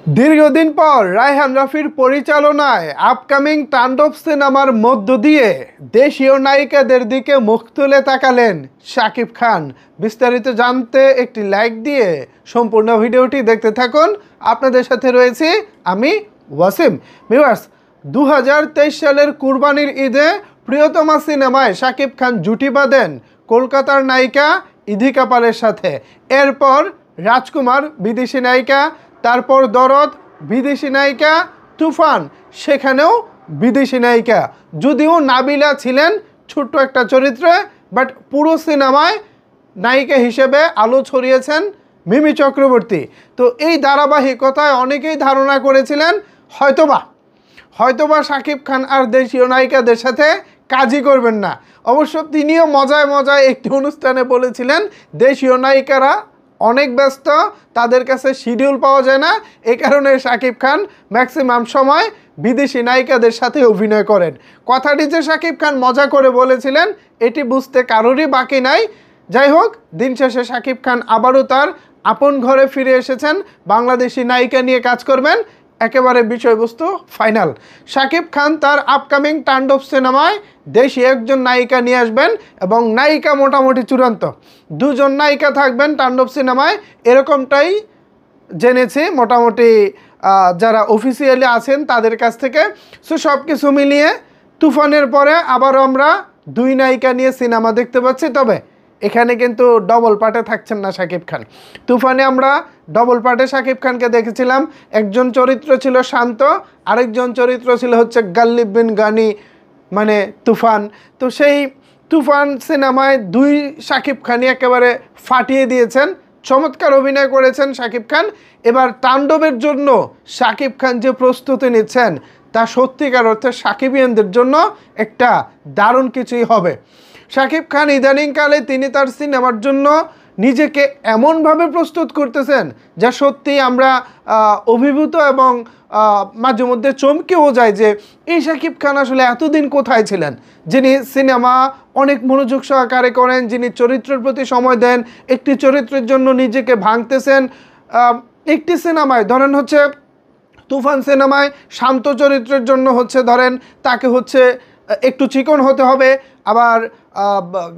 দীর্ঘদিন পর রায়হান রাফির পরিচালনায় আপকামিং তাণ্ডব সিনেমার মধ্য দিয়ে দেশীয় নায়িকাদের দিকে মুখ তুলে তাকালেন শাকিব খান। বিস্তারিত জানতে একটি লাইক দিয়ে সম্পূর্ণ ভিডিওটি দেখতে থাকুন। আপনাদের সাথে রয়েছি আমি ওয়াসিম। ভিউয়ার্স, 2023 সালের কুরবানির ঈদে প্রিয়তমা সিনেমায় শাকিব খান জুটি বাঁধেন কলকাতার নায়িকা ইধিকা পালের সাথে। এরপর রাজকুমার বিদেশি নায়িকা, তারপর দরদ বিদেশি নায়িকা, তুফান সেখানেও বিদেশি নায়িকা। যদিও নাবিলা ছিলেন ছোট্ট একটা চরিত্রে, বাট পুরো সিনেমায় নায়িকা হিসেবে আলো ছড়িয়েছেন মিমি চক্রবর্তী। তো এই ধারাবাহিকতায় অনেকেই ধারণা করেছিলেন হয়তোবা শাকিব খান আর দেশীয় নায়িকাদের সাথে কাজই করবেন না। অবশ্য তিনিও মজায় মজায় একটি অনুষ্ঠানে বলেছিলেন দেশীয় নায়িকারা অনেক ব্যস্ত, তাদের কাছে শিডিউল পাওয়া যায় না, এই কারণে শাকিব খান ম্যাক্সিমাম সময় বিদেশি নায়িকাদের সাথে অভিনয় করেন। কথাটি যে শাকিব খান মজা করে বলেছিলেন এটি বুঝতে কারোরই বাকি নাই। যাই হোক, দিন শেষে শাকিব খান আবারও তার আপন ঘরে ফিরে এসেছেন, বাংলাদেশি নায়িকা নিয়ে কাজ করবেন, একেবারে বিষয়বস্তু ফাইনাল। শাকিব খান তার আপকামিং তাণ্ডব সিনেমায় দেশি একজন নায়িকা নিয়ে আসবেন এবং নায়িকা মোটামুটি চূড়ান্ত, দুজন নায়িকা থাকবেন তাণ্ডব সিনেমায়, এরকমটাই জেনেছি মোটামুটি যারা অফিসিয়ালি আছেন তাদের কাছ থেকে। সো সব কিছু মিলিয়ে তুফানের পরে আবারও আমরা দুই নায়িকা নিয়ে সিনেমা দেখতে পাচ্ছি। তবে এখানে কিন্তু ডবল পার্টে থাকছেন না শাকিব খান। তুফানে আমরা ডবল পার্টে শাকিব খানকে দেখেছিলাম, একজন চরিত্র ছিল শান্ত, আরেকজন চরিত্র ছিল হচ্ছে গাল্লিব বিন গানি মানে তুফান। তো সেই তুফান সিনেমায় দুই শাকিব খানই একেবারে ফাটিয়ে দিয়েছেন, চমৎকার অভিনয় করেছেন শাকিব খান। এবার তাণ্ডবের জন্য শাকিব খান যে প্রস্তুতি নিচ্ছেন তা সত্যিকার অর্থে সাকিবিয়ানদের জন্য একটা দারুণ কিছুই হবে। শাকিব খান ইদানিংকালে তিনি তার সিনেমার জন্য নিজেকে এমনভাবে প্রস্তুত করতেছেন যা সত্যি আমরা অভিভূত এবং মাঝে মধ্যে চমকেও যায় যে এই শাকিব খান আসলে এতদিন কোথায় ছিলেন, যিনি সিনেমা অনেক মনোযোগ সহকারে করেন, যিনি চরিত্রের প্রতি সময় দেন, একটি চরিত্রের জন্য নিজেকে ভাঙতেছেন। একটি সিনেমায় ধরেন হচ্ছে তুফান সিনেমায় শান্ত চরিত্রের জন্য হচ্ছে ধরেন তাকে হচ্ছে একটু চিকন হতে হবে, আবার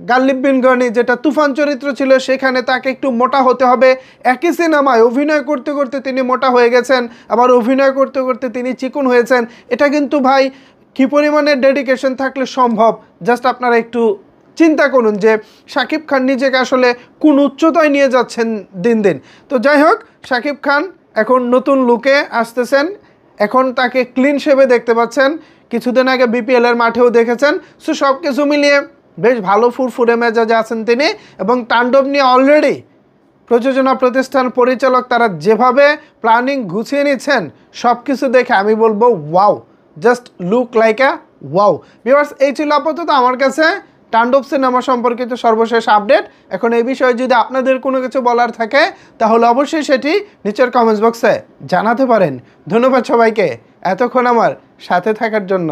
গাল্লিব বিন গানি যেটা তুফান চরিত্র ছিল সেখানে তাকে একটু মোটা হতে হবে। একই সিনেমায় অভিনয় করতে করতে তিনি মোটা হয়ে গেছেন, আবার অভিনয় করতে করতে তিনি চিকন হয়েছেন। এটা কিন্তু ভাই কী পরিমাণে ডেডিকেশন থাকলে সম্ভব, জাস্ট আপনারা একটু চিন্তা করুন যে শাকিব খান নিজেকে আসলে কোন উচ্চতায় নিয়ে যাচ্ছেন দিন দিন। তো যাই হোক, শাকিব খান এখন নতুন লুকে আসতেছেন, এখন তাকে ক্লিন শেপে দেখতে পাচ্ছেন, কিছুদিন আগে বিপিএলের মাঠেও দেখেছেন। সো সব কিছু মিলিয়ে বেশ ভালো ফুরফুরে মেজাজে আছেন তিনি। এবং তাণ্ডব নিয়ে অলরেডি প্রযোজনা প্রতিষ্ঠান, পরিচালক তারা যেভাবে প্ল্যানিং গুছিয়ে নিচ্ছেন সব কিছু দেখে আমি বলবো ওয়াও, জাস্ট লুক লাইক আ ওয়াও। ভিউয়ার্স, এই ছিল আপাতত আমার কাছে তাণ্ডব সিনেমা সম্পর্কিত সর্বশেষ আপডেট। এখন এই বিষয়ে যদি আপনাদের কোনো কিছু বলার থাকে তাহলে অবশ্যই সেটি নিচের কমেন্টস বক্সে জানাতে পারেন। ধন্যবাদ সবাইকে এতক্ষণ আমার সাথে থাকার জন্য।